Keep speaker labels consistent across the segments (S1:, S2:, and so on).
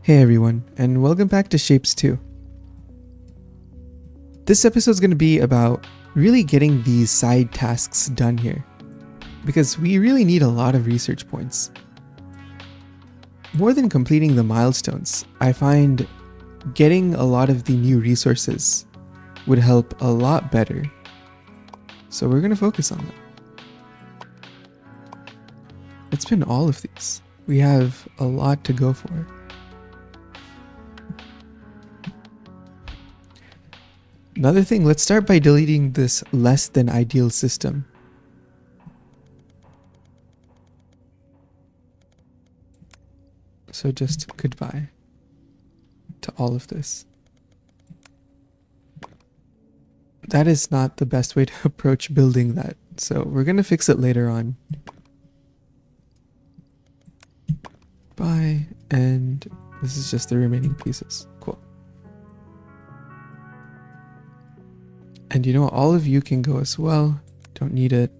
S1: Hey everyone, and welcome back to Shapes 2. This episode is going to be about really getting these side tasks done here, because we really need a lot of research points. More than completing the milestones, I find getting a lot of the new resources would help a lot better. So we're going to focus on that. Let's spin all of these. We have a lot to go for. Another thing, let's start by deleting this less than ideal system. So just goodbye to all of this. That is not the best way to approach building that, so we're going to fix it later on. Bye, and this is just the remaining pieces. Cool. And you know what? All of you can go as well. Don't need it.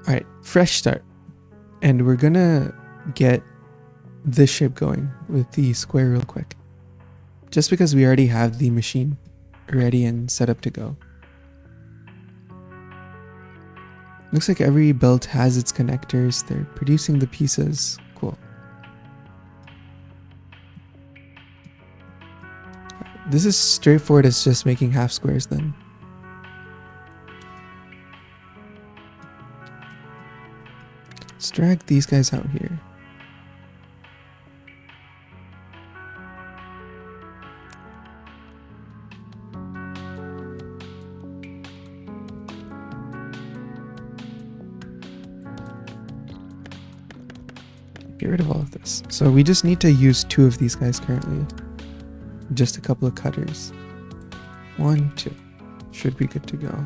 S1: Alright, fresh start. And we're gonna get this shape going with the square real quick. Just because we already have the machine ready and set up to go. Looks like every belt has its connectors. They're producing the pieces. Cool. This is straightforward as just making half squares then. Let's drag these guys out here. Get rid of all of this. So we just need to use 2 of these guys currently. Just a couple of cutters. 1, 2. Should be good to go.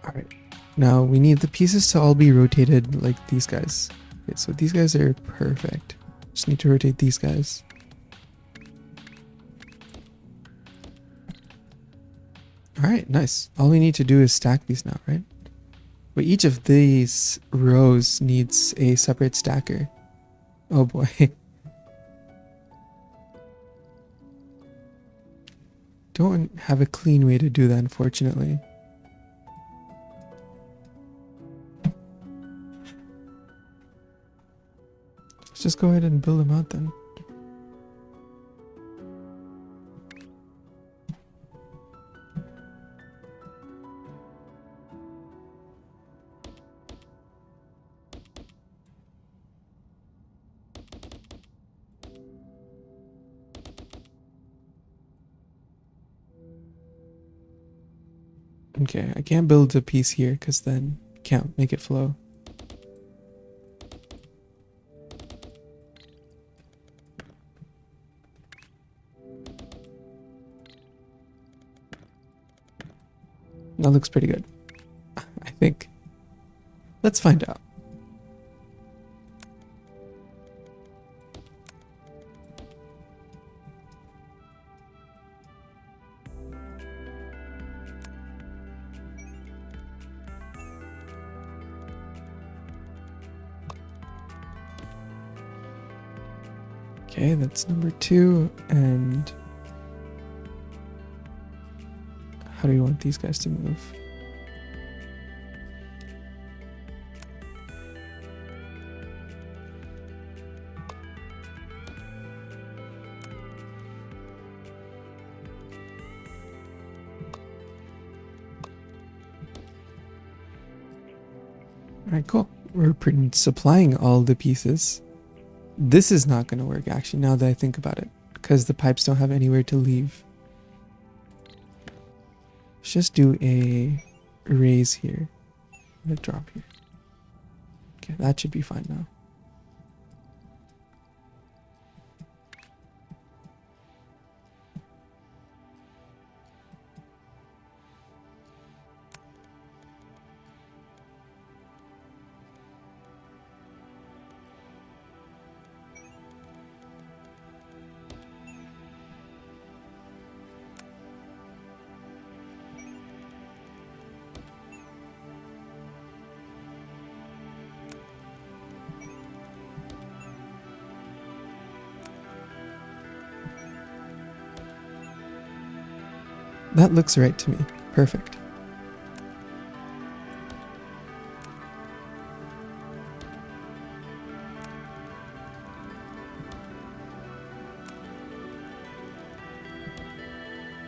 S1: Alright. Now we need the pieces to all be rotated like these guys. Okay, so these guys are perfect. Just need to rotate these guys. Alright, nice. All we need to do is stack these now, right? But each of these rows needs a separate stacker. Oh boy. Don't have a clean way to do that, unfortunately. Let's just go ahead and build them out then. Okay, I can't build a piece here because then can't make it flow. That looks pretty good, I think. Let's find out. Okay, that's number 2, and how do you want these guys to move? Alright, cool. We're supplying all the pieces. This is not going to work, actually, now that I think about it, because the pipes don't have anywhere to leave. Let's just do a raise here and a drop here. Okay, that should be fine now. That looks right to me. Perfect.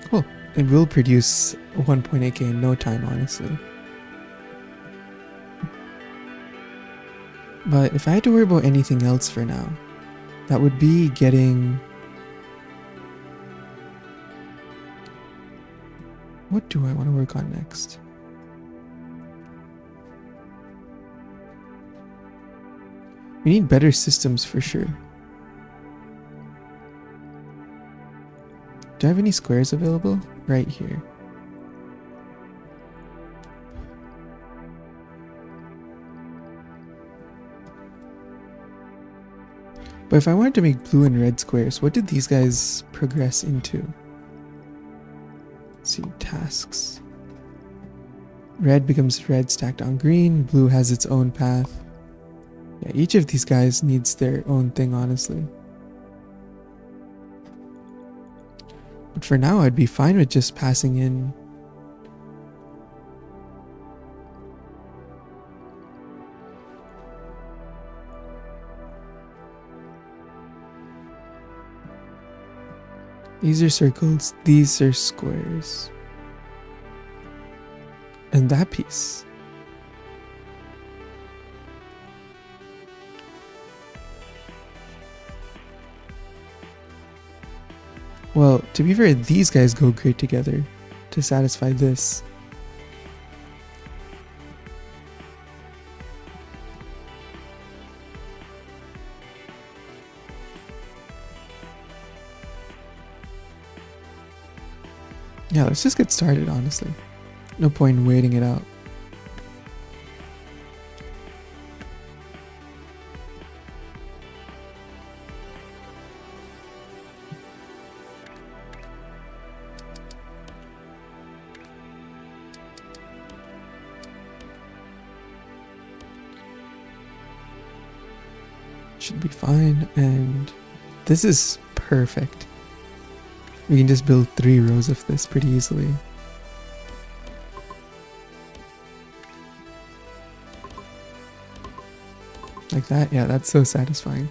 S1: Cool. It will produce 1.8K in no time, honestly. But if I had to worry about anything else for now, that would be getting... What do I want to work on next? We need better systems for sure. Do I have any squares available? Right here. But if I wanted to make blue and red squares, what did these guys progress into? Let's see, tasks. Red becomes red stacked on green. Blue has its own path. Yeah, each of these guys needs their own thing, honestly. But for now, I'd be fine with just passing in. These are circles, these are squares. And that piece. Well, to be fair, these guys go great together to satisfy this. Yeah, let's just get started, honestly. No point in waiting it out. Should be fine, and this is perfect. We can just build 3 rows of this pretty easily. Like that? Yeah, that's so satisfying.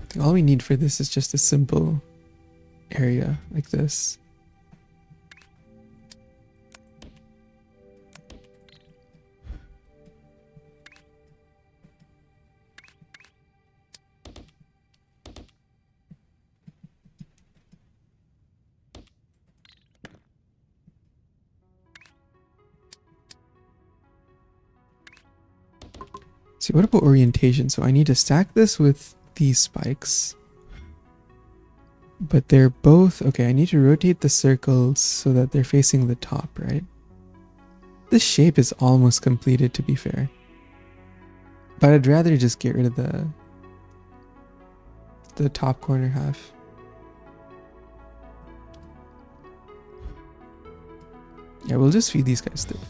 S1: I think all we need for this is just a simple area like this. See, what about orientation? So I need to stack this with these spikes. But they're both... Okay, I need to rotate the circles so that they're facing the top, right? This shape is almost completed, to be fair. But I'd rather just get rid of the top corner half. Yeah, we'll just feed these guys through.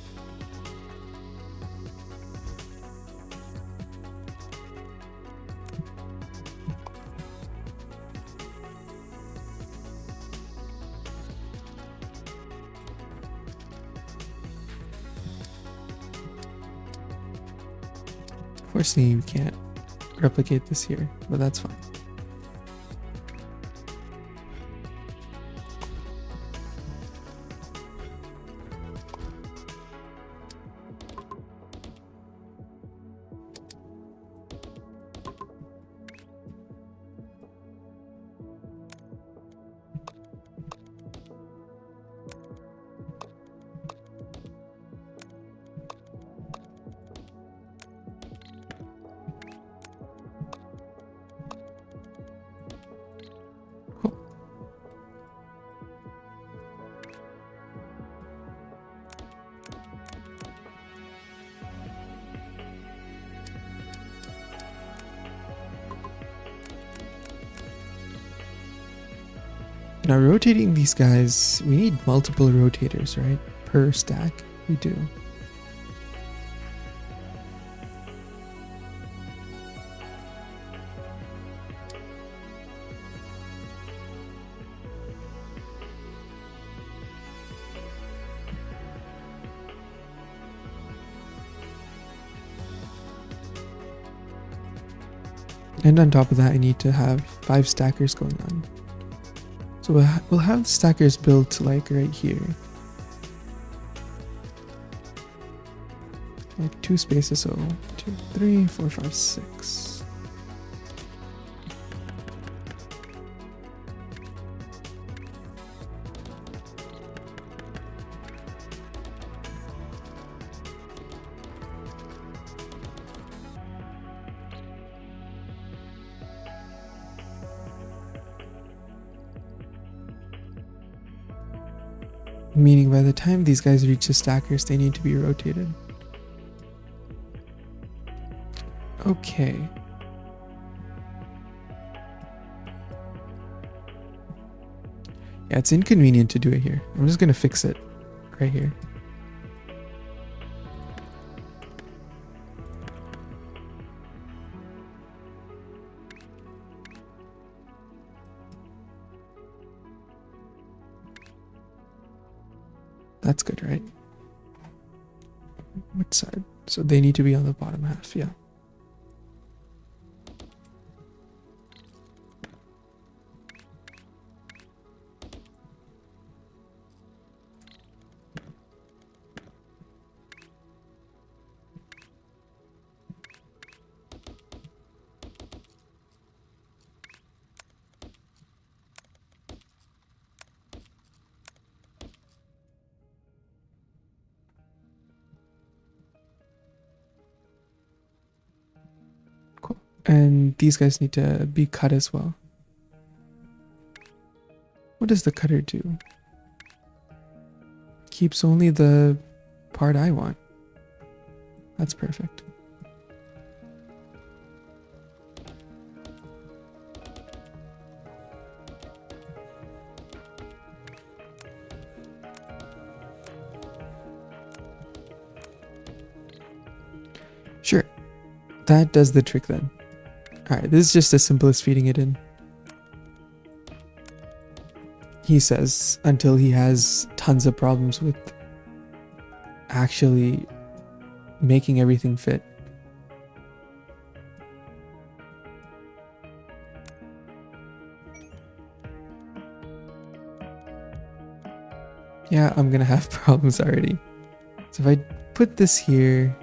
S1: Unfortunately, we can't replicate this here, but that's fine. Now rotating these guys, we need multiple rotators, right? Per stack, we do. And on top of that, I need to have 5 stackers going on. So we'll have the stackers built like right here. Like 2 spaces, so 2, 3, 4, 5, 6. Meaning by the time these guys reach the stackers, they need to be rotated. Okay. Yeah, it's inconvenient to do it here. I'm just gonna fix it right here. That's good, right? Which side? So they need to be on the bottom half, yeah. And these guys need to be cut as well. What does the cutter do? Keeps only the part I want. That's perfect. Sure. That does the trick then. Alright, this is just as simple as feeding it in. He says until he has tons of problems with actually making everything fit. Yeah, I'm gonna have problems already. So if I put this here,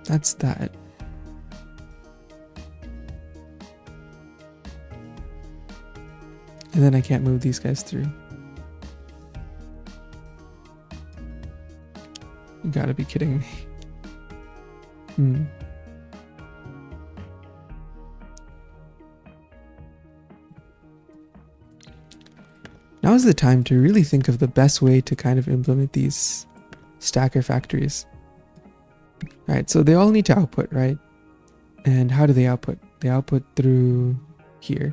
S1: that's that. And then I can't move these guys through. You gotta be kidding me. Now is the time to really think of the best way to kind of implement these stacker factories. Alright, so they all need to output, right? And how do they output? They output through here.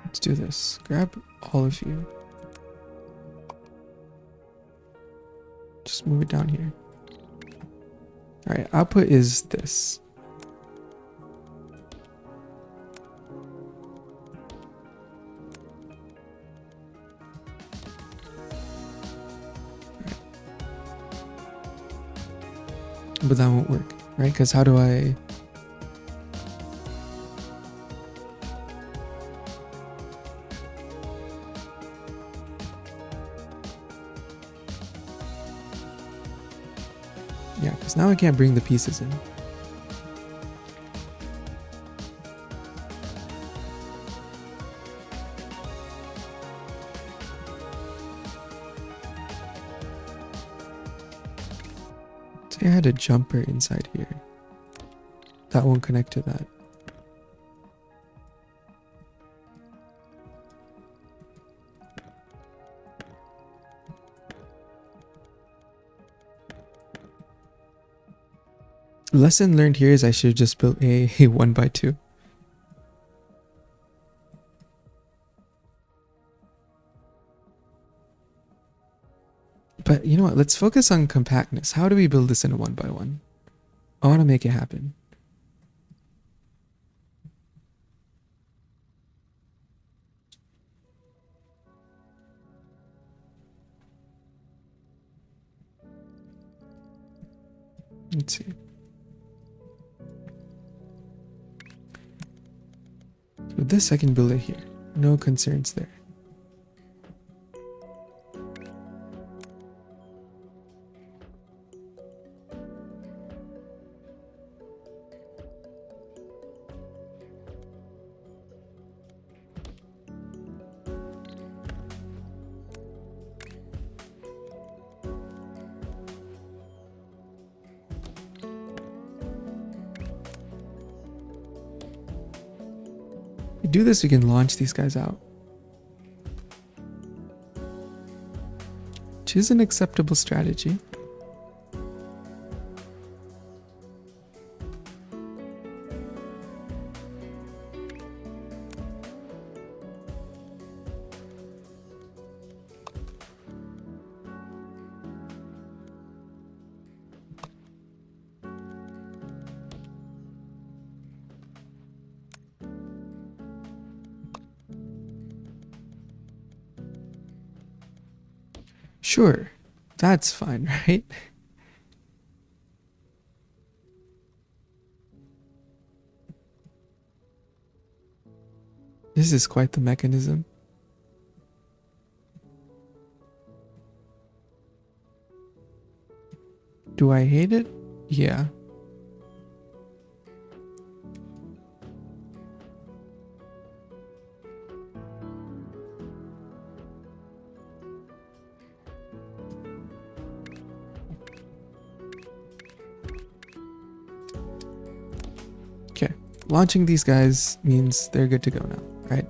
S1: Let's do this. Grab all of you. Just move it down here. Alright, output is this. But that won't work, right? Because how do I... Yeah, because now I can't bring the pieces in. Say I had a jumper inside here. That won't connect to that. Lesson learned here is I should have just built a 1x2. But you know what? Let's focus on compactness. How do we build this in a 1x1? I want to make it happen. Let's see. With this, I can build it here. No concerns there. If we do this, we can launch these guys out. Which is an acceptable strategy. Sure, that's fine, right? This is quite the mechanism. Do I hate it? Yeah. Okay, launching these guys means they're good to go now, right?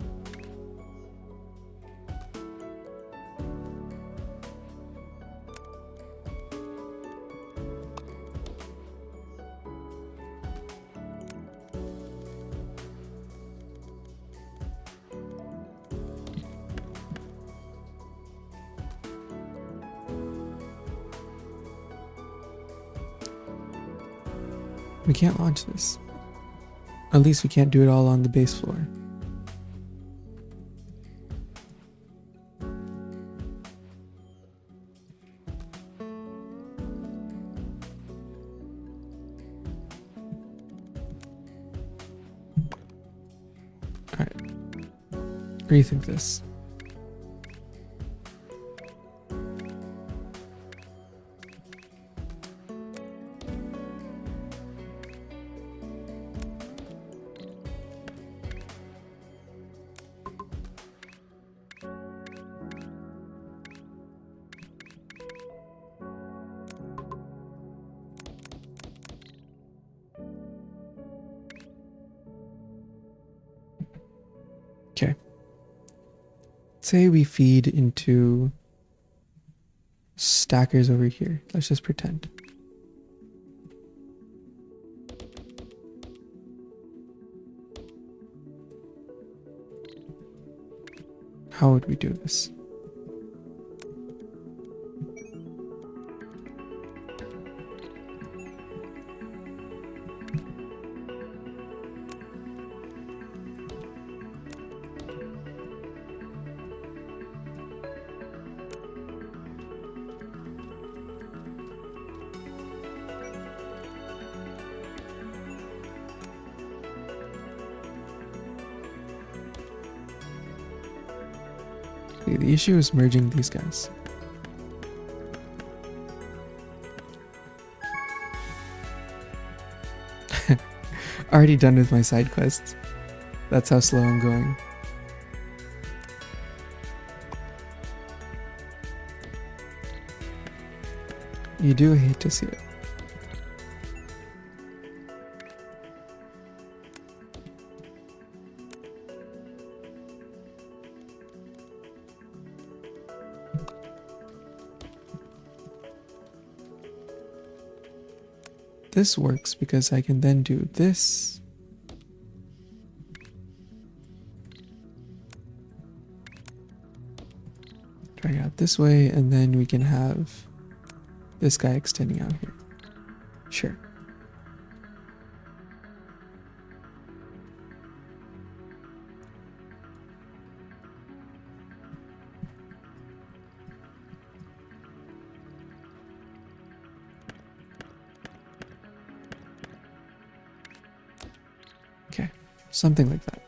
S1: We can't launch this. At least we can't do it all on the base floor. Alright. Rethink this. Okay. Say we feed into stackers over here. Let's just pretend. How would we do this? The issue is merging these guys. Already done with my side quests. That's how slow I'm going. You do hate to see it. This works because I can then do this. Drag out this way, and then we can have this guy extending out here. Sure. Okay, something like that.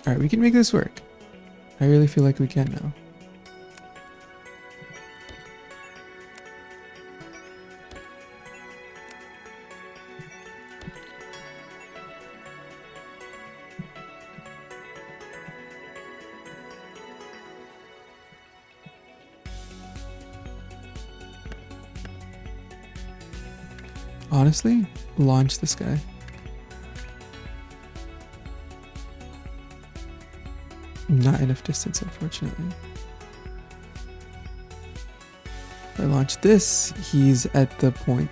S1: All right, we can make this work. I really feel like we can now. Honestly, launch this guy. Not enough distance, unfortunately. If I launch this, he's at the point.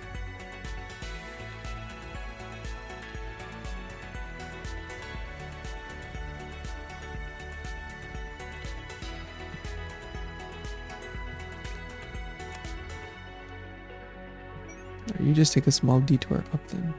S1: Or you just take a small detour up then.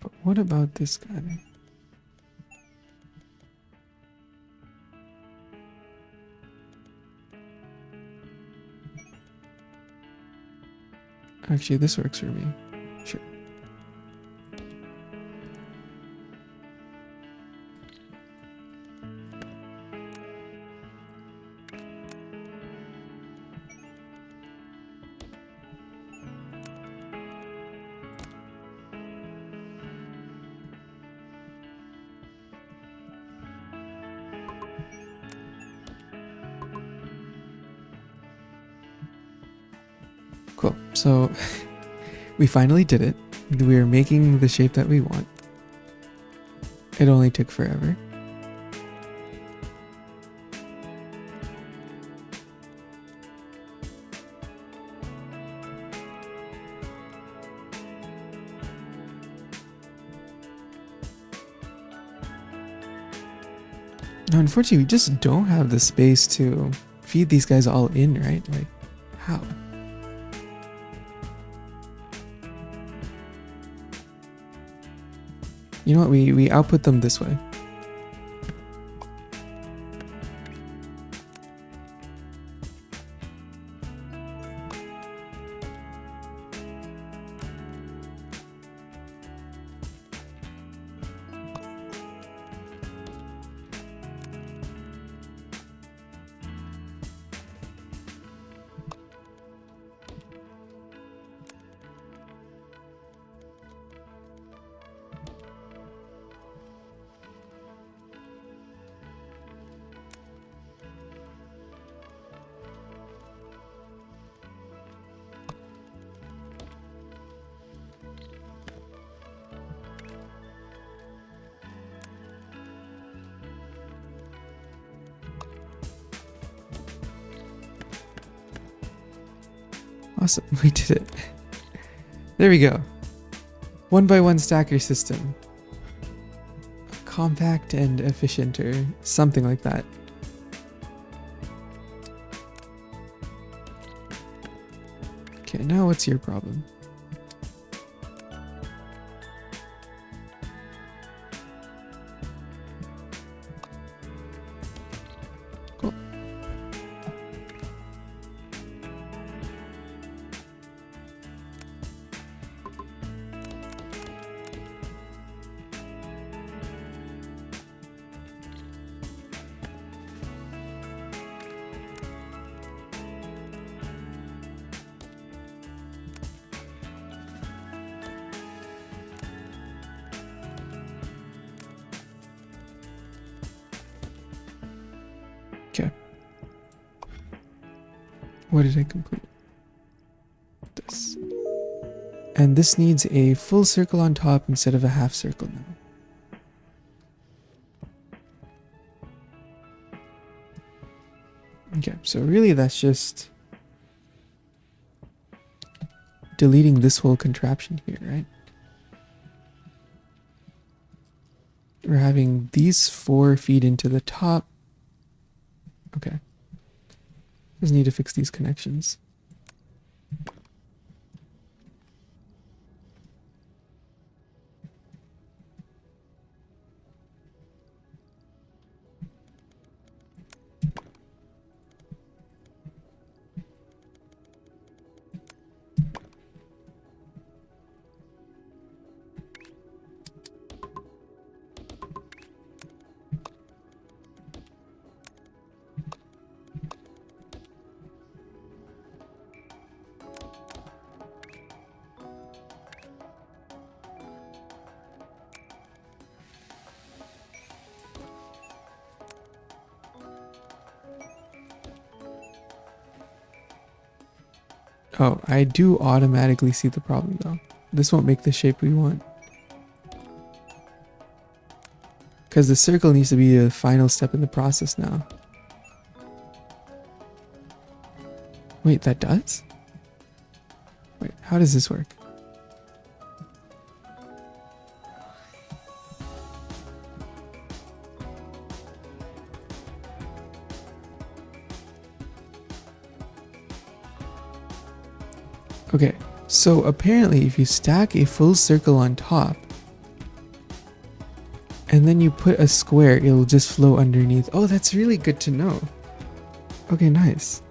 S1: But what about this guy? Actually, this works for me. Sure. Cool. So we finally did it. We're making the shape that we want. It only took forever. Now, unfortunately, we just don't have the space to feed these guys all in, right? Like, how? You know what? We output them this way. Awesome, we did it. There we go. 1x1 stacker system. Compact and efficient, or something like that. Okay, now what's your problem? What did I complete? This. And this needs a full circle on top instead of a half circle now. Okay, so really that's just deleting this whole contraption here, right? We're having these 4 feed into the top. Okay. Just need to fix these connections. Oh, I do automatically see the problem though. This won't make the shape we want. Because the circle needs to be a final step in the process now. Wait, that does? Wait, how does this work? Okay, so apparently if you stack a full circle on top and then you put a square, it'll just flow underneath. Oh, that's really good to know. Okay, nice.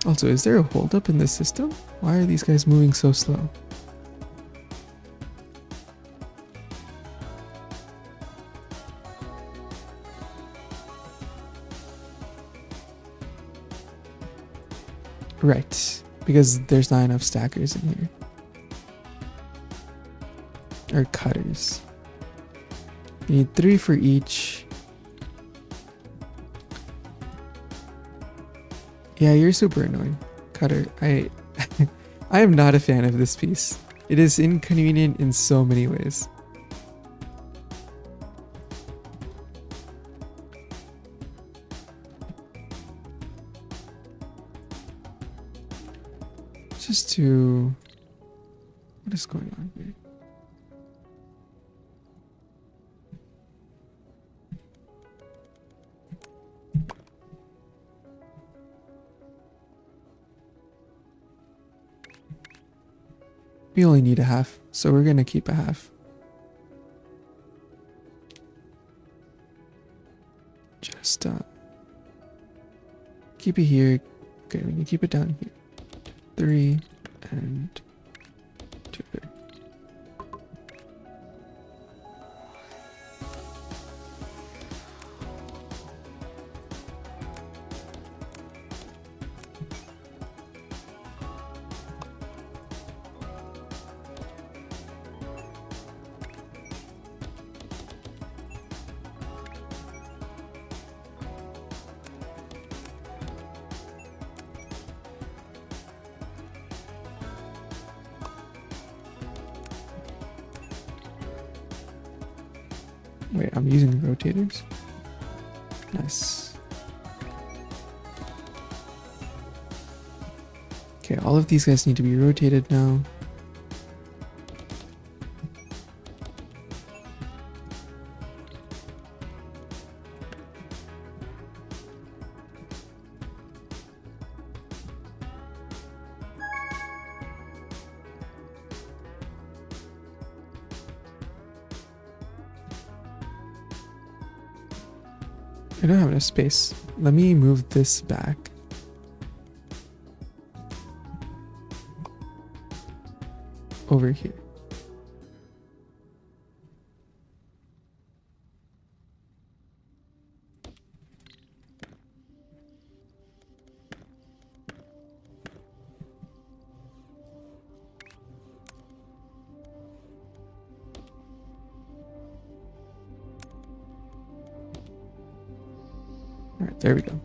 S1: Also, is there a holdup in the system? Why are these guys moving so slow? Right, because there's not enough stackers in here. Or cutters. You need 3 for each. Yeah, you're super annoying, Cutter. I am not a fan of this piece. It is inconvenient in so many ways. Just to... What is going on here? We only need a half, so we're gonna keep a half. Just keep it here. Okay, we need to keep it down here. 3 and 2. Wait, I'm using rotators? Nice. Okay, all of these guys need to be rotated now. I don't have enough space. Let me move this back. Over here. All right, there we go.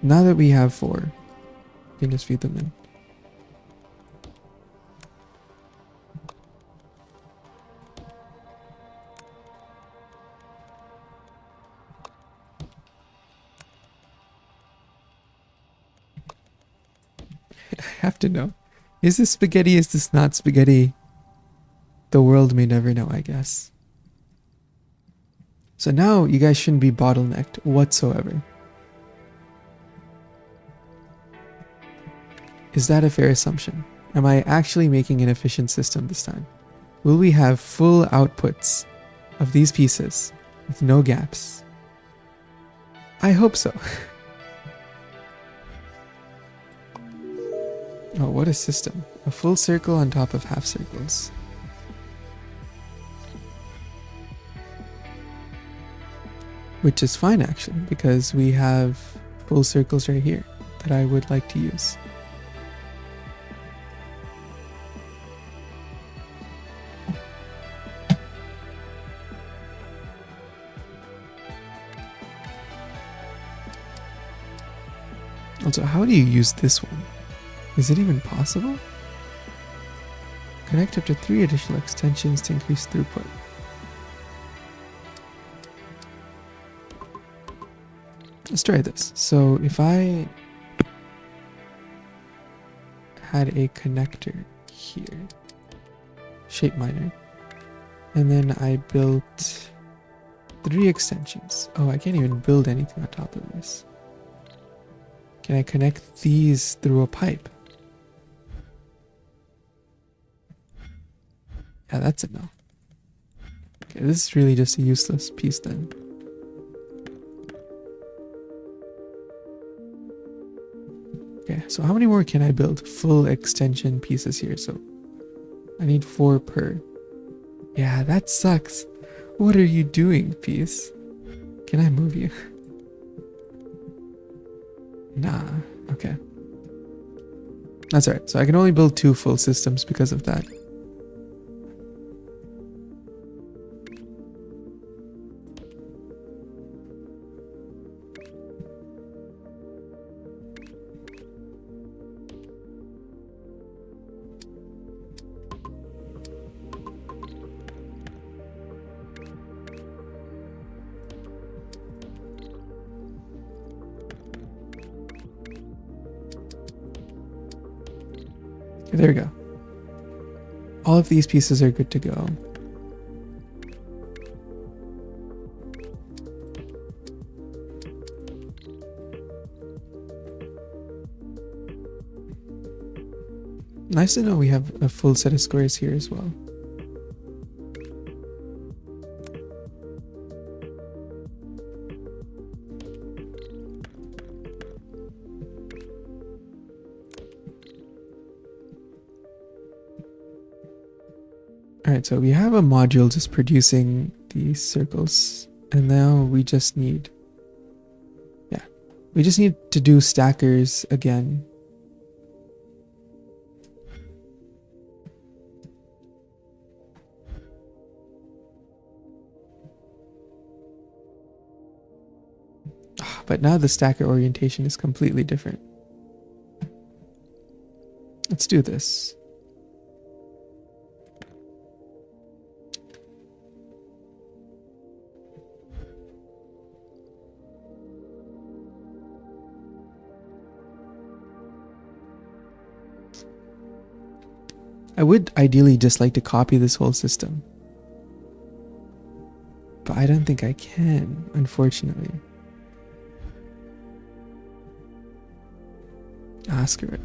S1: now that we have 4, we can just feed them in. I have to know. Is this spaghetti? Is this not spaghetti? The world may never know, I guess. So now you guys shouldn't be bottlenecked whatsoever. Is that a fair assumption? Am I actually making an efficient system this time? Will we have full outputs of these pieces with no gaps? I hope so. Oh, what a system. A full circle on top of half circles. Which is fine actually, because we have full circles right here that I would like to use. Also, how do you use this one? Is it even possible? Connect up to 3 additional extensions to increase throughput. Let's try this. So if I had a connector here, shape miner, and then I built 3 extensions. Oh, I can't even build anything on top of this. Can I connect these through a pipe? Yeah, that's a no. Okay, this is really just a useless piece then. Okay, so how many more can I build? Full extension pieces here, so I need 4 per. Yeah, that sucks. What are you doing, piece? Can I move you? Nah, okay. That's alright, so I can only build 2 full systems because of that. Okay, there we go. All of these pieces are good to go. Nice to know we have a full set of squares here as well. Alright, so we have a module just producing these circles, and now we just need, we just need to do stackers again. But now the stacker orientation is completely different. Let's do this. I would ideally just like to copy this whole system, but I don't think I can, unfortunately. Ask her it.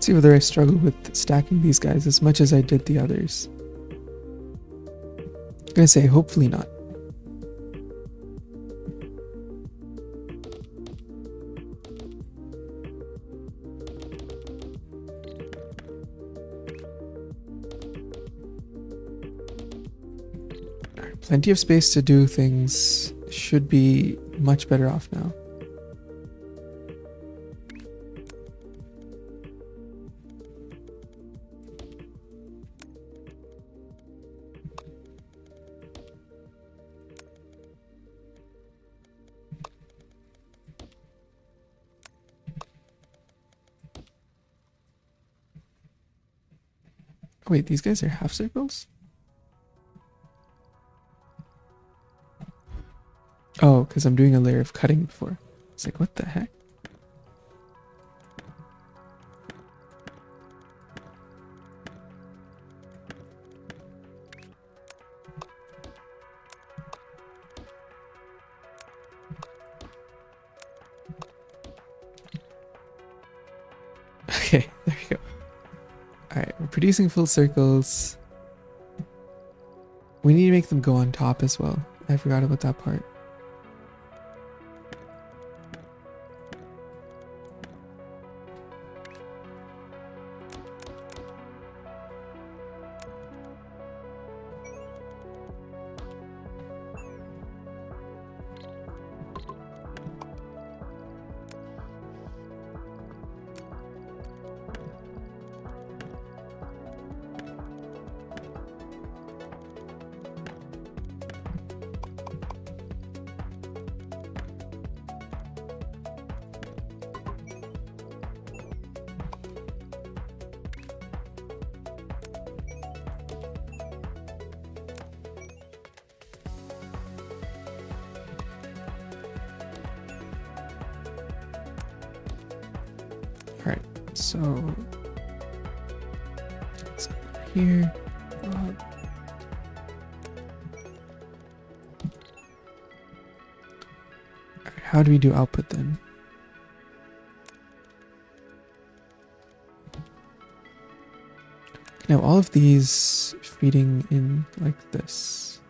S1: Let's see whether I struggle with stacking these guys as much as I did the others. I'm gonna say hopefully not. Plenty of space to do things. Should be much better off now. Oh, wait, these guys are half circles? Oh, because I'm doing a layer of cutting before. It's like, what the heck? Okay, there we go. Alright, we're producing full circles. We need to make them go on top as well. I forgot about that part. Alright, so let's go here. How do we do output then? Now all of these feeding in like this.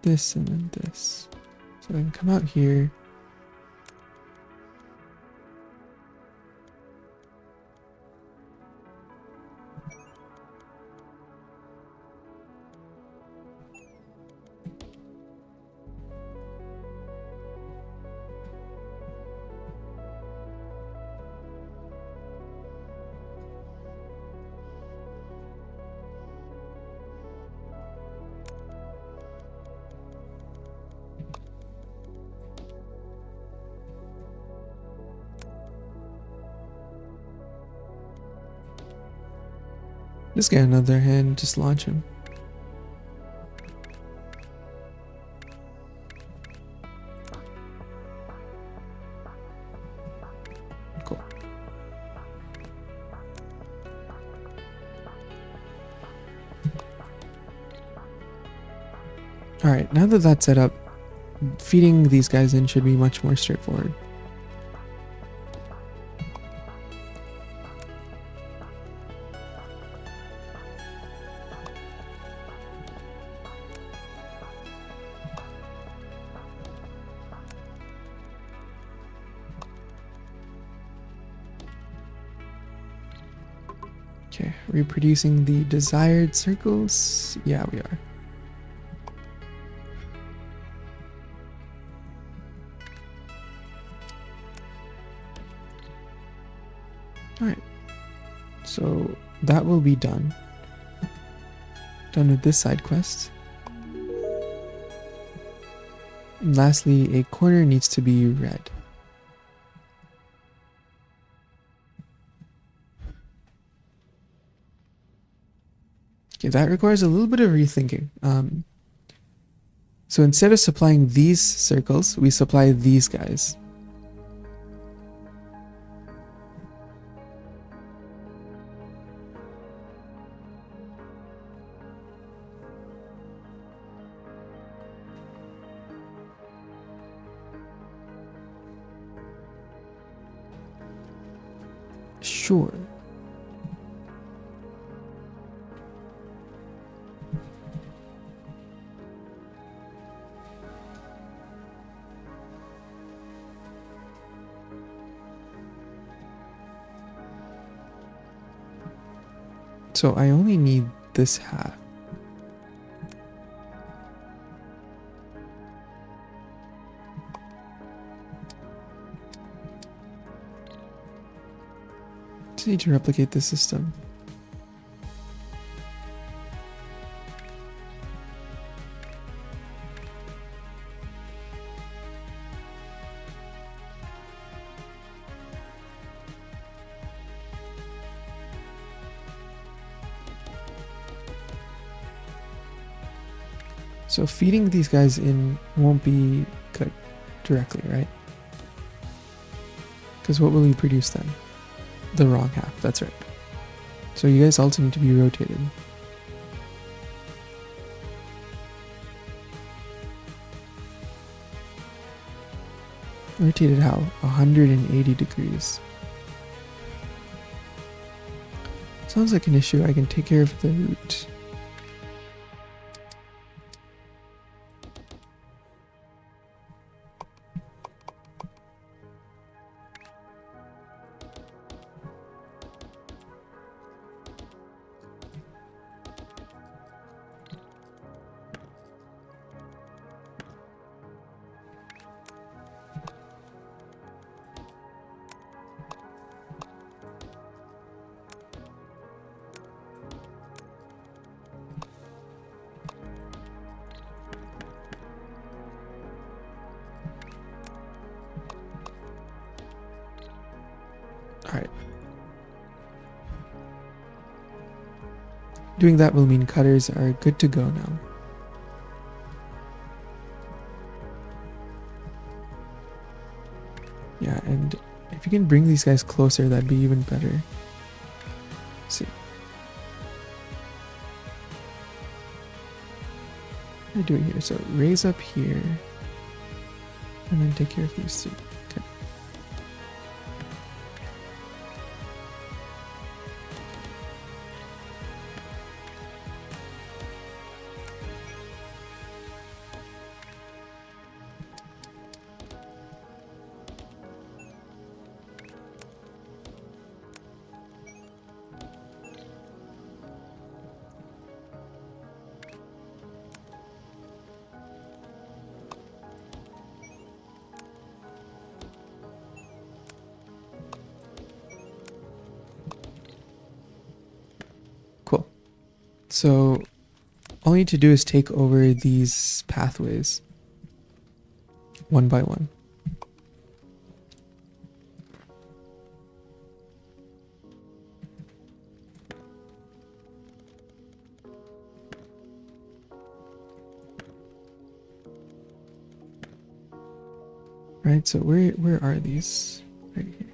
S1: This and then this. So they can come out here. This guy, on the other hand, just launch him. Cool. Alright, now that that's set up, feeding these guys in should be much more straightforward. Okay, reproducing the desired circles? Yeah, we are. Alright, so that will be done. Done with this side quest. And lastly, a corner needs to be red. Okay, that requires a little bit of rethinking. So instead of supplying these circles, we supply these guys. Sure. So I only need this half. Just need to replicate the system. So feeding these guys in won't be good directly, right? Because what will you produce then? The wrong half, that's right. So you guys also need to be rotated. Rotated how? 180 degrees. Sounds like an issue. I can take care of the root. Alright. Doing that will mean cutters are good to go now. Yeah, and if you can bring these guys closer, that'd be even better. Let's see. What are we doing here? So raise up here, and then take care of these two. Okay. Cool. So all you need to do is take over these pathways one by one. Right, so where are these? Right here.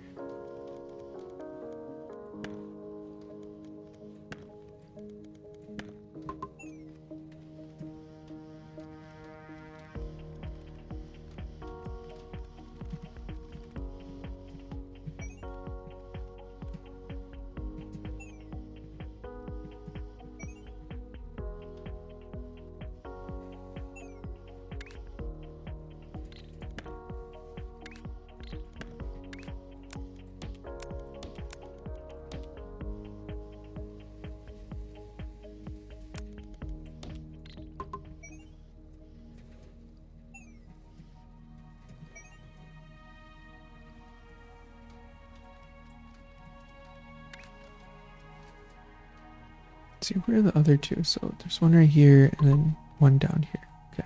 S1: Let's see, where are the other two? So there's one right here and then one down here. Okay.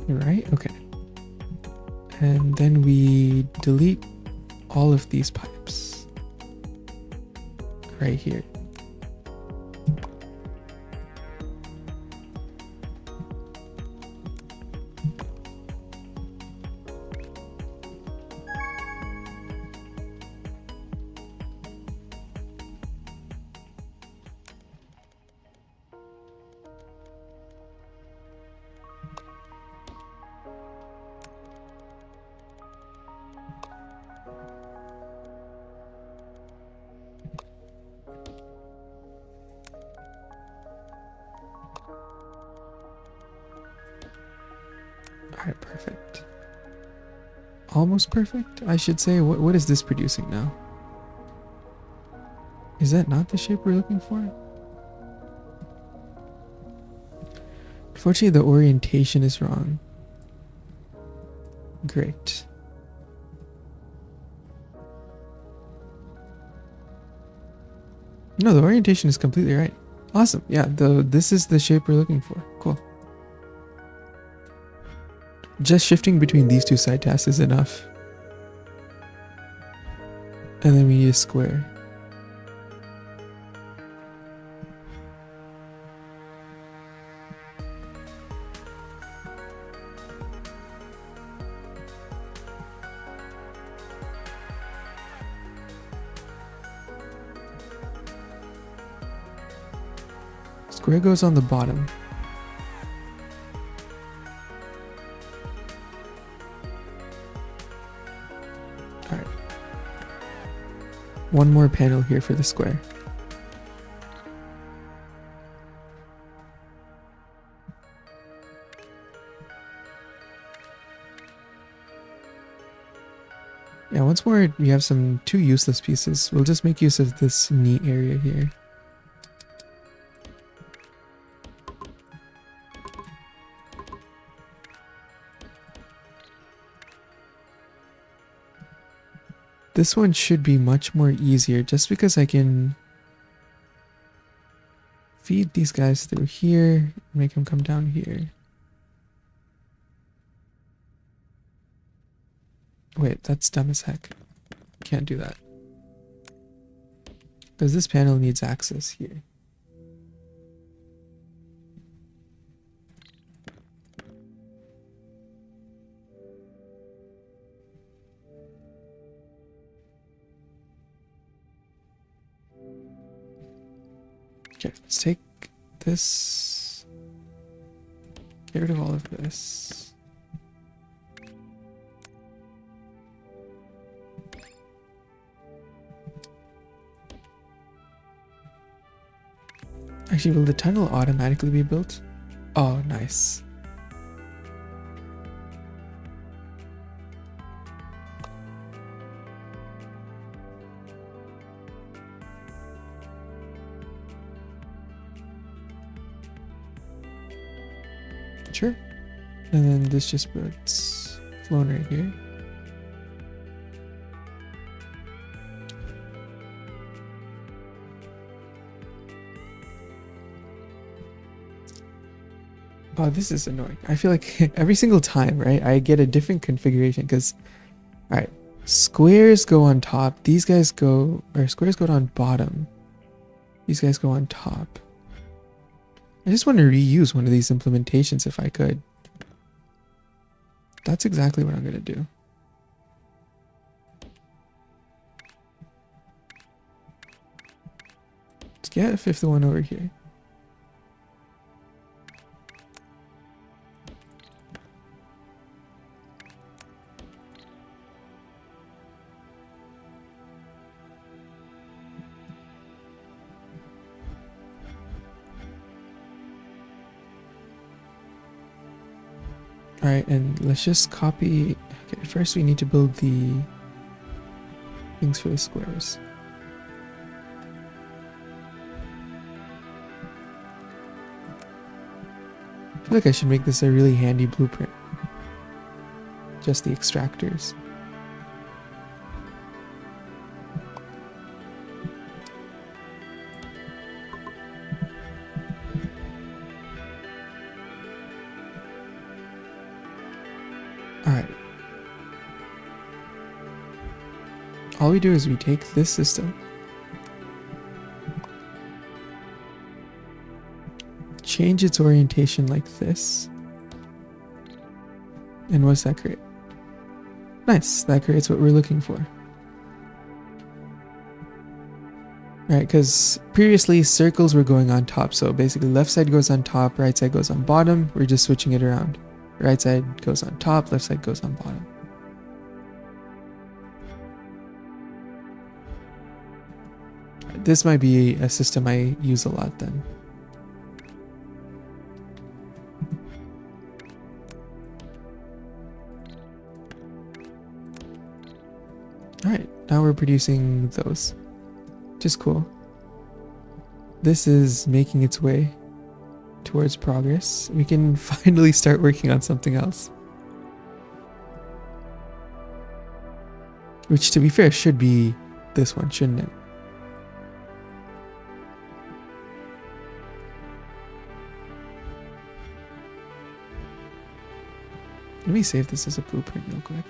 S1: Right? Okay. And then we delete all of these pipes right here. Alright, perfect. Almost perfect, I should say. What is this producing now? Is that not the shape we're looking for? Unfortunately, the orientation is wrong. Great. No, the orientation is completely right. Awesome. Yeah, this is the shape we're looking for. Cool. Just shifting between these two side tasks is enough. And then we need a square. Square goes on the bottom. Alright. One more panel here for the square. Yeah, once more we have two useless pieces. We'll just make use of this neat area here. This one should be much more easier just because I can feed these guys through here, make them come down here. Wait, that's dumb as heck. Can't do that. Because this panel needs access here. Okay, let's take this. Get rid of all of this. Actually, will the tunnel automatically be built? Oh, nice. Sure. And then this just puts flown right here. Oh, this is annoying. I feel like every single time, right, I get a different configuration because, all right, squares go on top. These guys go, or squares go on bottom. These guys go on top. I just want to reuse one of these implementations if I could. That's exactly what I'm going to do. Let's get a fifth one over here. Alright, and let's just copy. Okay, first we need to build the things for the squares. I feel like I should make this a really handy blueprint. Just the extractors. Alright. All we do is we take this system, change its orientation like this, and what's that create? Nice, that creates what we're looking for. Alright, because previously circles were going on top, so basically left side goes on top, right side goes on bottom, we're just switching it around. Right side goes on top, left side goes on bottom. This might be a system I use a lot then. Alright, now we're producing those. Which is cool. This is making its way towards progress. We can finally start working on something else. Which, to be fair, should be this one, shouldn't it? Let me save this as a blueprint real quick.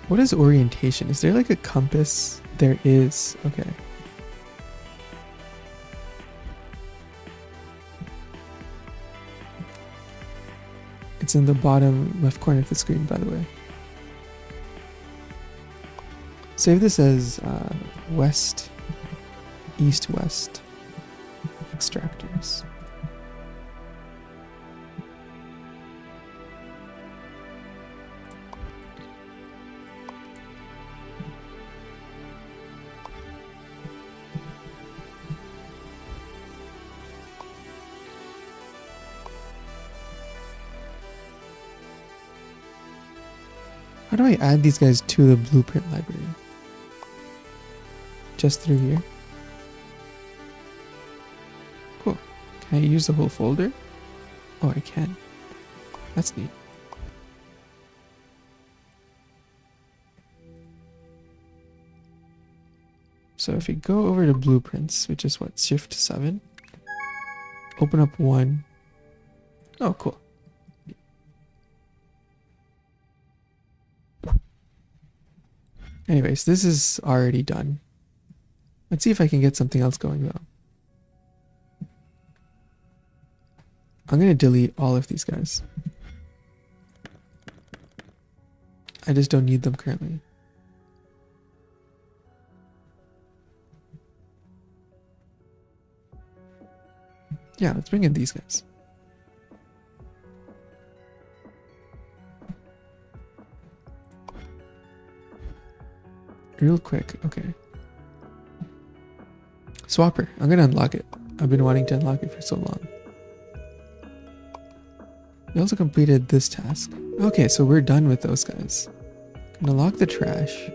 S1: What is orientation? Is there like a compass? There is. Okay. It's in the bottom left corner of the screen, by the way. Save this as west, east, west extractors. How do I add these guys to the blueprint library? Just through here? Cool. Can I use the whole folder? Oh, I can. That's neat. So if we go over to blueprints, which is what, Shift 7, open up one. Oh, cool. Anyways, this is already done. Let's see if I can get something else going though. I'm going to delete all of these guys. I just don't need them currently. Yeah, let's bring in these guys. Real quick, okay. Swapper, I'm gonna unlock it. I've been wanting to unlock it for so long. We also completed this task. Okay, so we're done with those guys. Gonna lock the trash.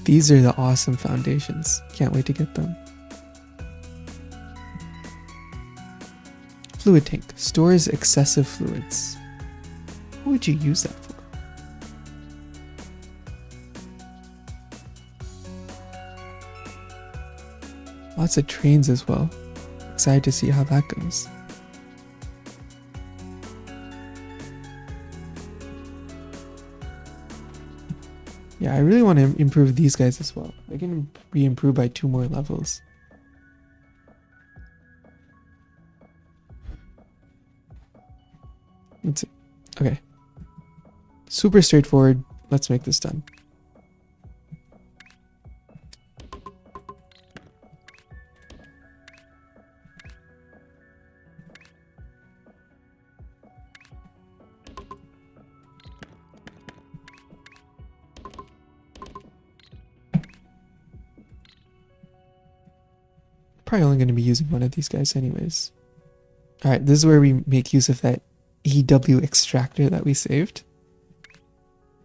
S1: These are the awesome foundations. Can't wait to get them. Fluid tank. Stores excessive fluids. What would you use that for? Lots of trains as well. Excited to see how that goes. Yeah, I really want to improve these guys as well. They can be improved by 2 more levels. Let's see. Okay. Super straightforward. Let's make this done. Probably only going to be using one of these guys anyways. Alright, this is where we make use of that EW extractor that we saved.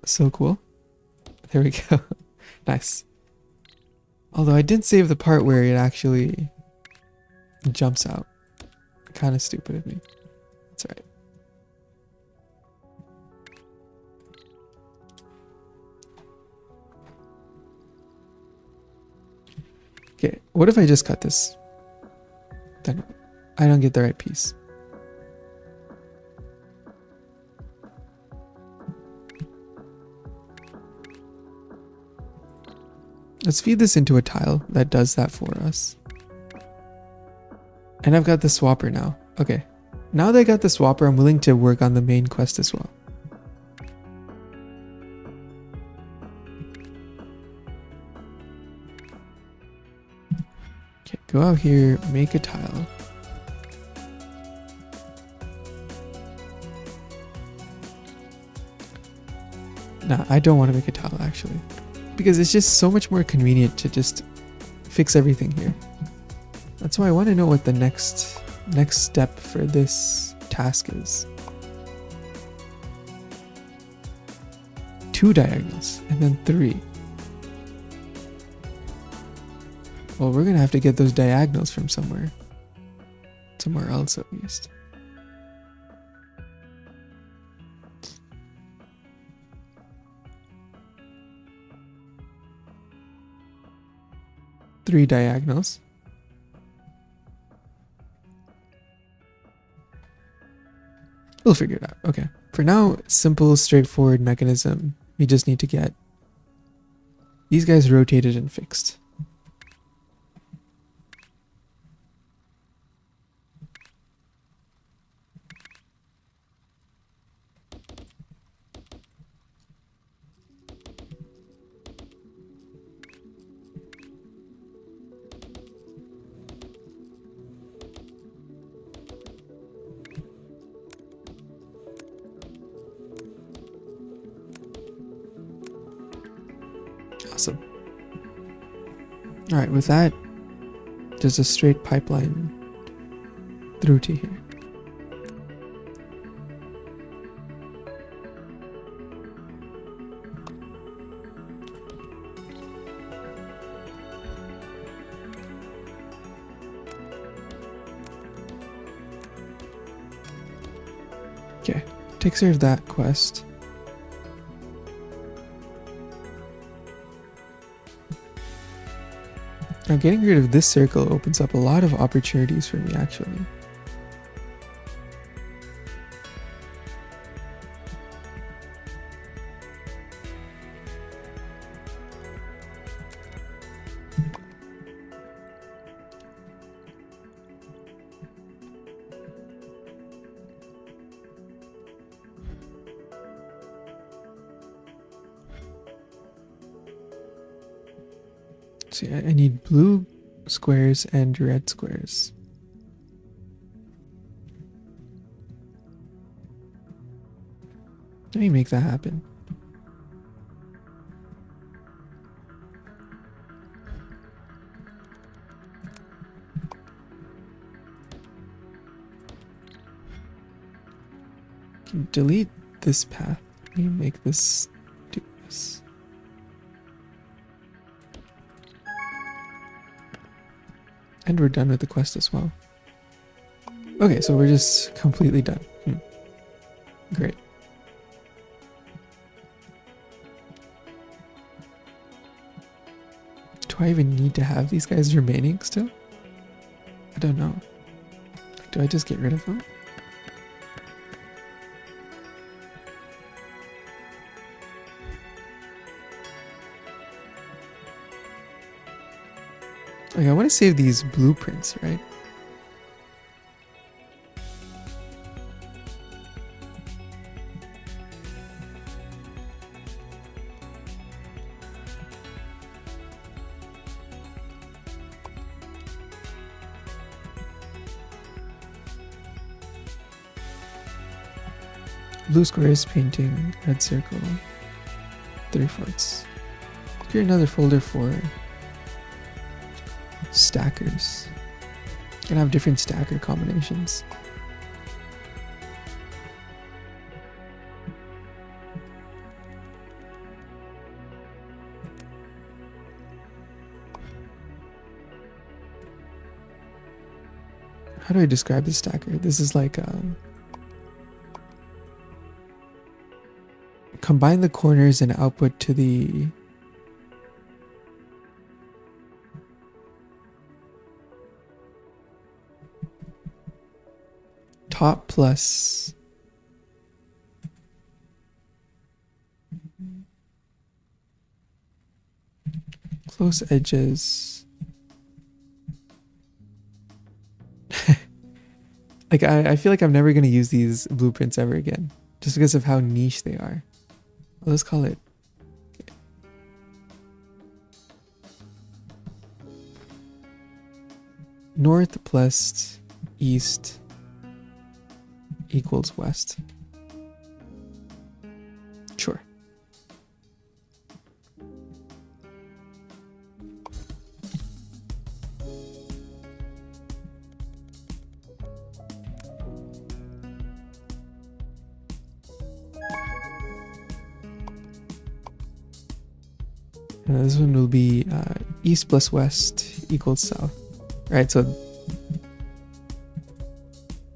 S1: So cool. There we go. Nice. Although I didn't save the part where it actually jumps out. Kind of stupid of me. That's alright. Okay, what if I just cut this? Then I don't get the right piece. Let's feed this into a tile that does that for us. And I've got the swapper now. Okay. Now that I got the swapper, I'm willing to work on the main quest as well. Okay, go out here, make a tile. Nah, I don't want to make a tile actually, because it's just so much more convenient to just fix everything here. That's why I want to know what the next step for this task is. 2 diagonals and then 3. Well, we're gonna have to get those diagonals from somewhere else at least. Three diagonals. We'll figure it out. Okay. For now, simple, straightforward mechanism. We just need to get these guys rotated and fixed. Awesome. All right, with that, there's a straight pipeline through to here. Okay, takes care of that quest. Now getting rid of this circle opens up a lot of opportunities for me actually. See, I need blue squares and red squares. Let me make that happen. Delete this path. Let me make this do this. And we're done with the quest as well. Okay, so we're just completely done. Great. Do I even need to have these guys remaining still? I don't know. Do I just get rid of them? Okay, I want to save these blueprints, right? Blue squares, painting, red circle, 3/4. Create another folder for stackers. Gonna have different stacker combinations. How do I describe the stacker? This is like combine the corners and output to the top plus close edges. Like I feel like I'm never going to use these blueprints ever again just because of how niche they are. Well, let's call it north plus east equals west. Sure. And this one will be east plus west equals south. Right, so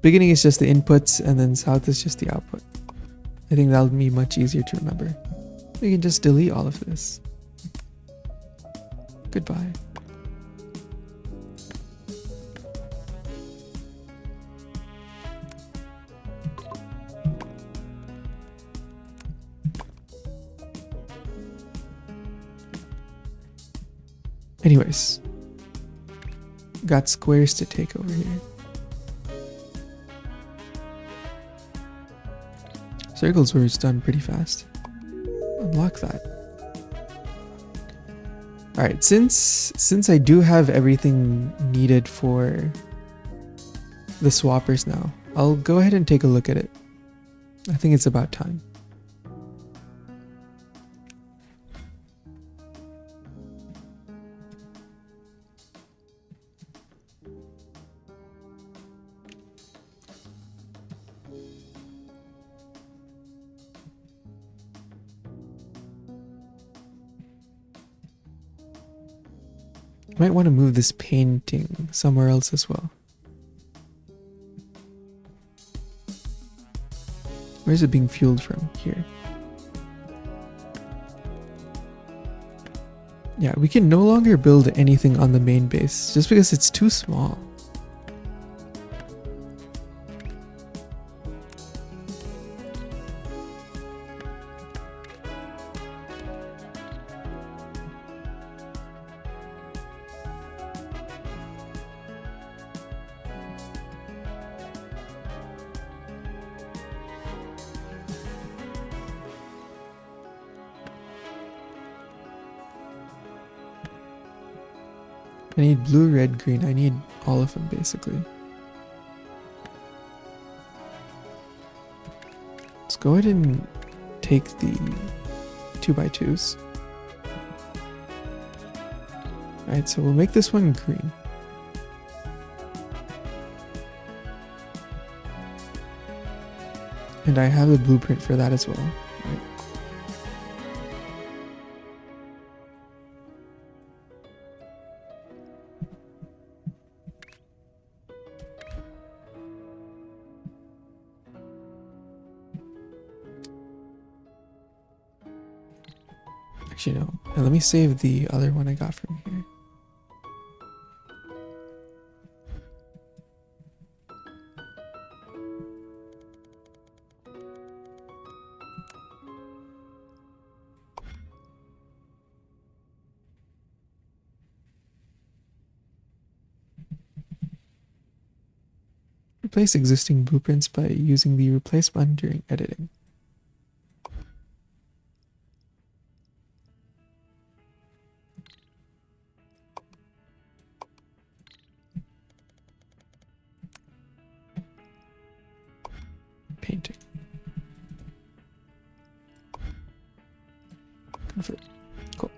S1: beginning is just the inputs and then south is just the output. I think that'll be much easier to remember. We can just delete all of this. Goodbye. Anyways, got squares to take over here. Circles were done pretty fast. Unlock that. Alright, since I do have everything needed for the swappers now, I'll go ahead and take a look at it. I think it's about time. Might want to move this painting somewhere else as well. Where's it being fueled from? Here. Yeah, we can no longer build anything on the main base just because it's too small. I need blue, red, green. I need all of them basically. Let's go ahead and take the 2x2s. Alright, so we'll make this one green. And I have the blueprint for that as well. Right. Actually, no. Now let me save the other one I got from here. Replace existing blueprints by using the replace button during editing. Painting. Confirm. Cool.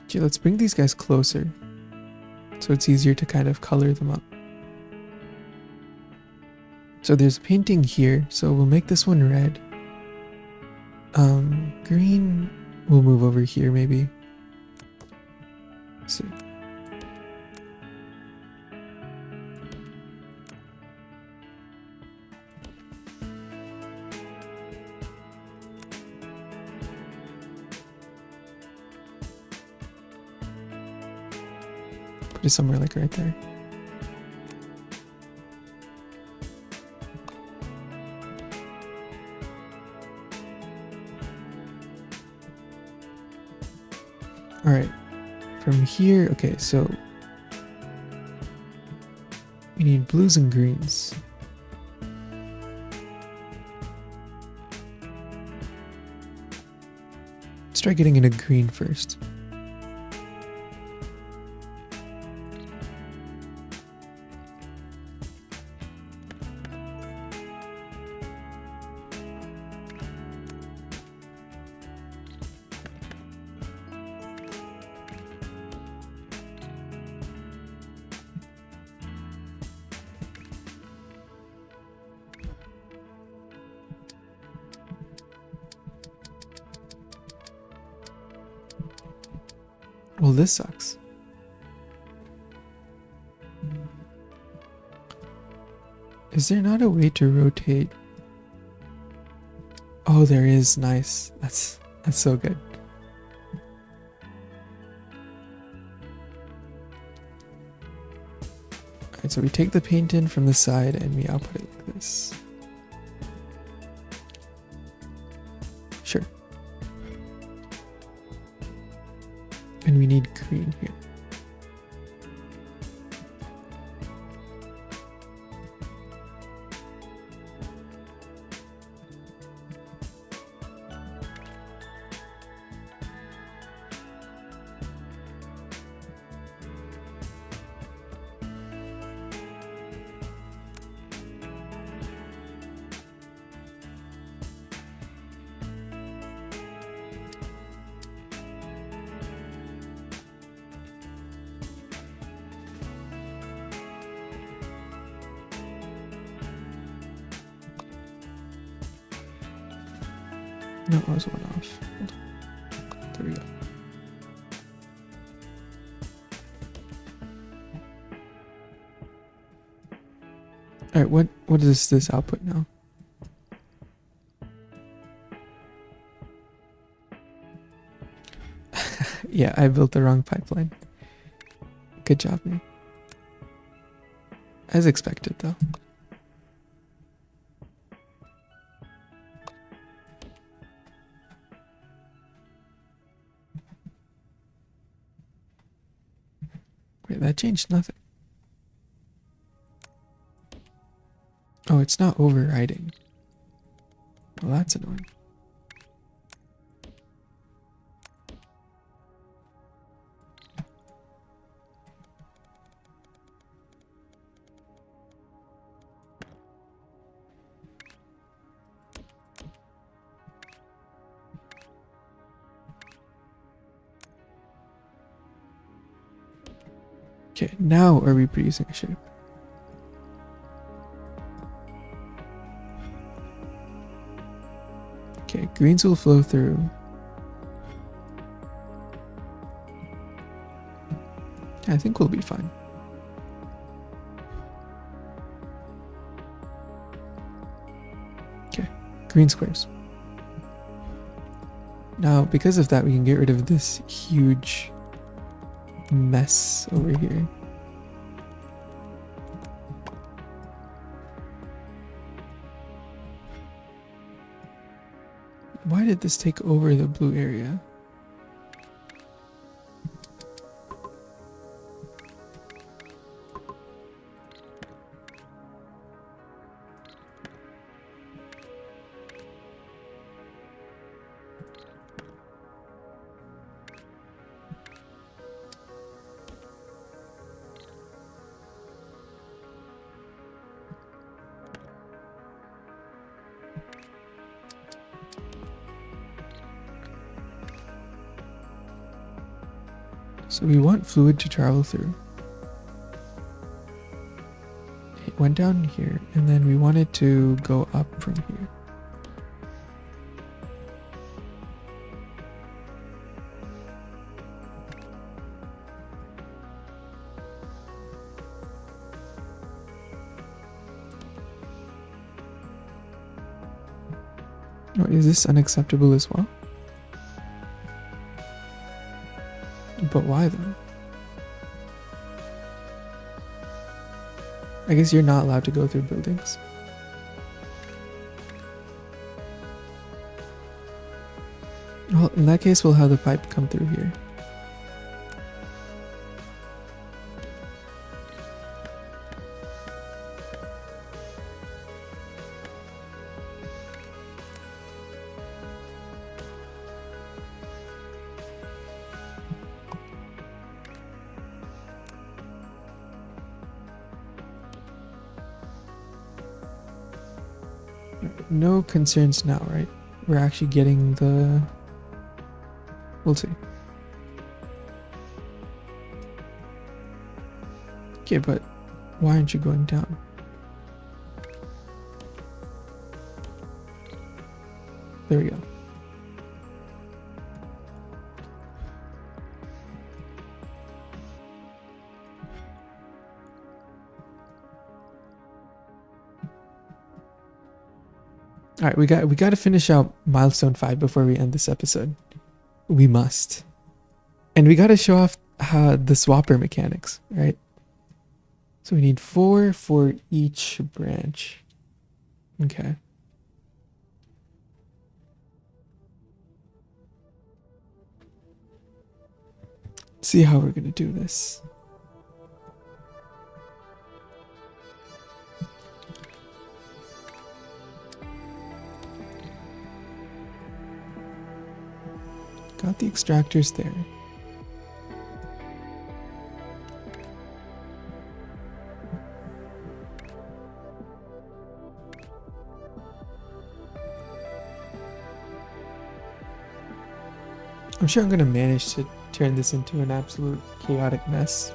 S1: Okay, let's bring these guys closer so it's easier to kind of color them up. So there's a painting here, so we'll make this one red. Green, we'll move over here maybe. Let's see. Put it somewhere like right there. All right, from here, okay, so we need blues and greens. Let's try getting in a green first. Well, this sucks. Is there not a way to rotate? Oh, there is. Nice. That's so good. Alright, so we take the paint in from the side and we output it like this. Sure. And we need green here. No, it was one off. Hold on. There we go. Alright, what is this output now? Yeah, I built the wrong pipeline. Good job, me. As expected, though. Wait, that changed nothing. Oh, it's not overriding. Well, that's annoying. Okay, now are we producing a shape? Okay, greens will flow through. I think we'll be fine. Okay, green squares. Now, because of that, we can get rid of this huge mess over here. Why did this take over the blue area? So we want fluid to travel through. It went down here, and then we want it to go up from here. Oh, is this unacceptable as well? But why though? I guess you're not allowed to go through buildings. Well, in that case, we'll have the pipe come through here. No concerns now, right? We're actually getting the... We'll see. Okay, but why aren't you going down? There we go. All right, we got to finish out milestone 5 before we end this episode. We must. And we got to show off the swapper mechanics, right? So we need 4 for each branch. Okay. See how we're going to do this. Got the extractors there. I'm sure I'm going to manage to turn this into an absolute chaotic mess.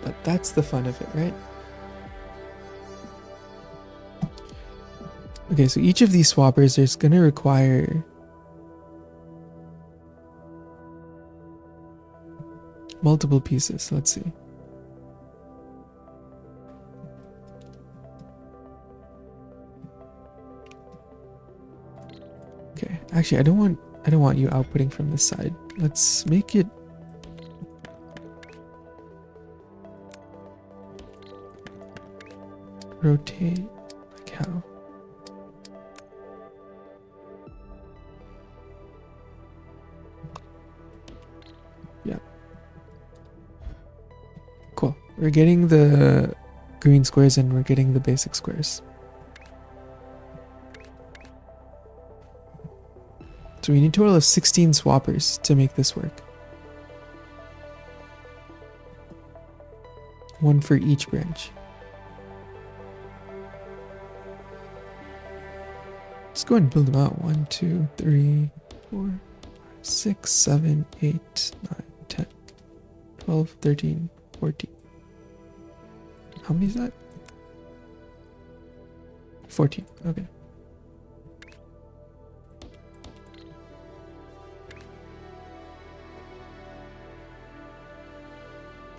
S1: But that's the fun of it, right? Okay, so each of these swappers is going to require multiple pieces. Let's see. Okay, actually I don't want you outputting from this side. Let's make it rotate like how? Yeah. Cool. We're getting the green squares and we're getting the basic squares. So we need a total of 16 swappers to make this work. 1 for each branch. Let's go ahead and build them out. 1, 2, 3, 4, 5, 6, 7, 8, 9, 10, 12, 13, 14. How many is that? 14. Okay.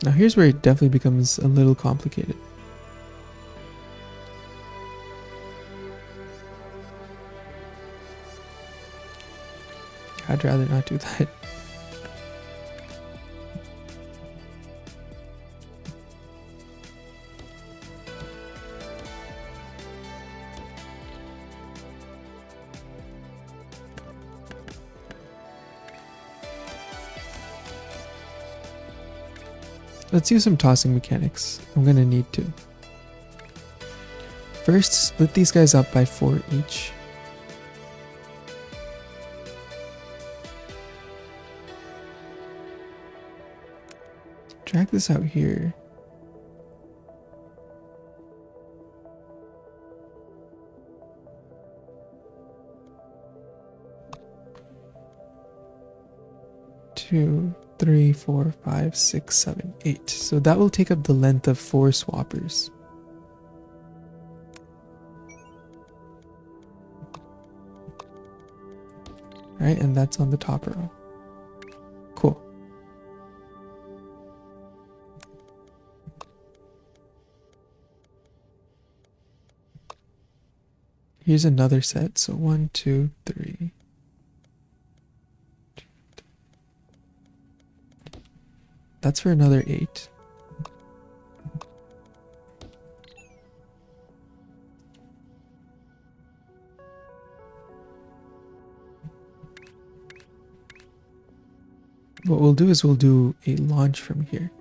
S1: Now here's where it definitely becomes a little complicated. I'd rather not do that. Let's use some tossing mechanics. I'm gonna need to. First, split these guys up by 4 each. Drag this out here. Two, 3, 4, 5, 6, 7, 8. So that will take up the length of 4 swappers. Right, and that's on the top row. Cool. Here's another set. So 1, 2, 3. That's for another 8. What we'll do is we'll do a launch from here.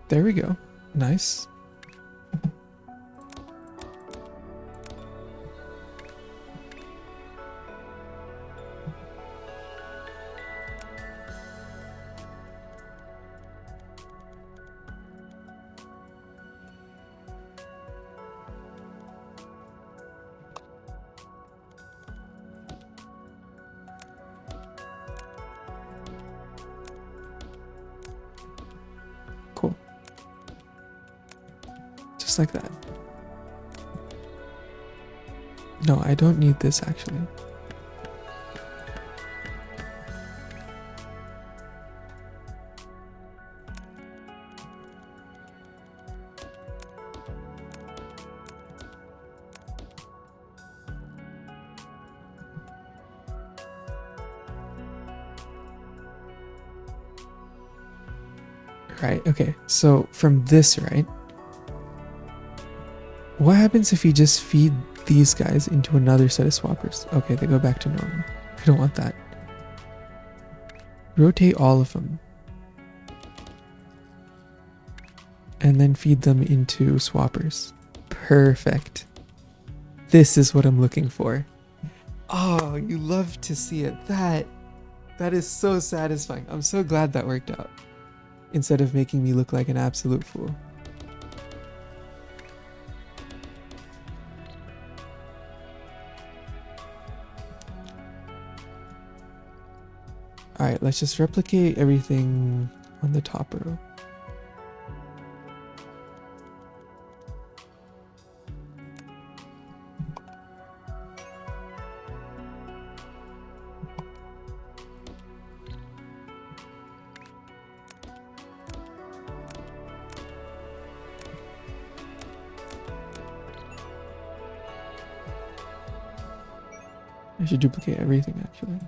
S1: There we go. Nice. Just like that. No, I don't need this actually. Right, okay, so from this, right? What happens if you just feed these guys into another set of swappers? Okay, they go back to normal. We don't want that. Rotate all of them. And then feed them into swappers. Perfect. This is what I'm looking for. Oh, you love to see it. That is so satisfying. I'm so glad that worked out. Instead of making me look like an absolute fool. Alright, let's just replicate everything on the top row. I should duplicate everything actually.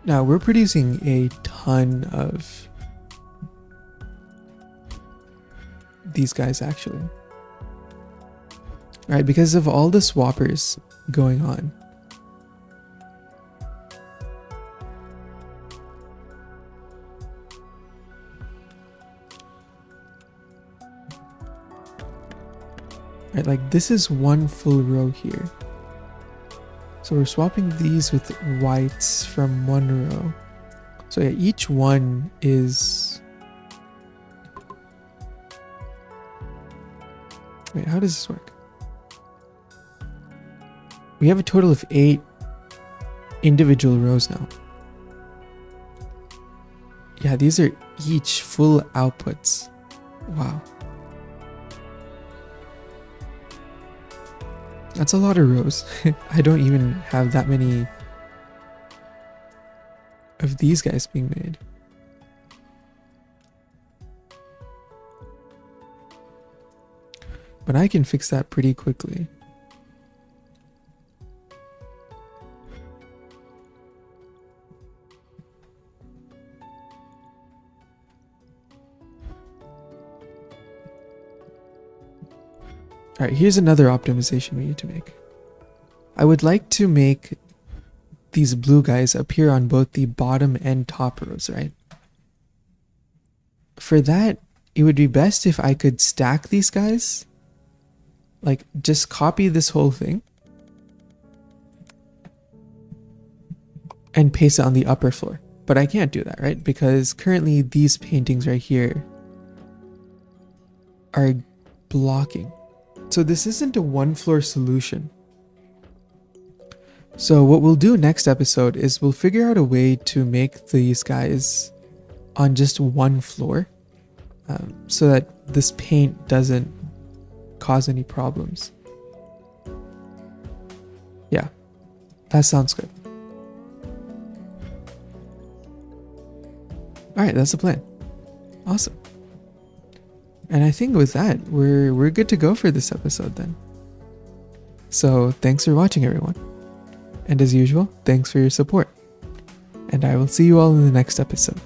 S1: Now we're producing a ton of these guys actually. Right, because of all the swappers going on. Right, like this is one full row here. So we're swapping these with whites from one row. So yeah, each one is... Wait, how does this work? We have a total of 8 individual rows now. Yeah, these are each full outputs. Wow. That's a lot of rows. I don't even have that many of these guys being made. But I can fix that pretty quickly. Alright, here's another optimization we need to make. I would like to make these blue guys appear on both the bottom and top rows, right? For that, it would be best if I could stack these guys. Like, just copy this whole thing. And paste it on the upper floor. But I can't do that, right? Because currently these paintings right here are blocking. So this isn't a one floor solution. So what we'll do next episode is we'll figure out a way to make these guys on just one floor so that this paint doesn't cause any problems. Yeah, that sounds good. All right, that's the plan. Awesome. And I think with that, we're good to go for this episode then. So thanks for watching, everyone. And as usual, thanks for your support. And I will see you all in the next episode.